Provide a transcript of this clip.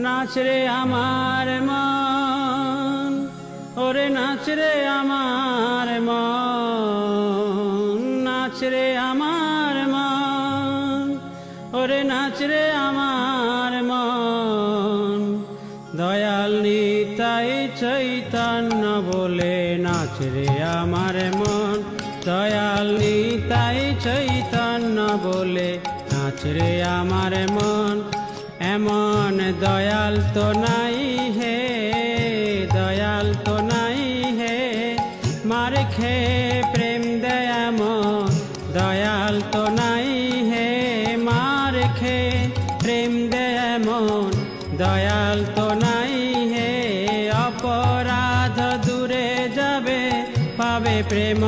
নাচ রে আমার মন, ওরে নাচ রে আমার মন, নাচ রে আমার মন, ওরে নাচ রে আমার মন। দয়াল নিতাই চৈতন্য বলে নাচ রে আমার মন, দয়াল নিতাই চৈতন্য বলে নাচ রে আমার মন। এমন দয়াল তো নাই হে, দয়াল তো নাই হে, মার খে প্রেম দেয় এমন দয়াল তো নাই হে, মার খে প্রেম দেয় এমন দয়াল তো নাই হে। অপরাধ দূরে যাবে পাবে প্রেম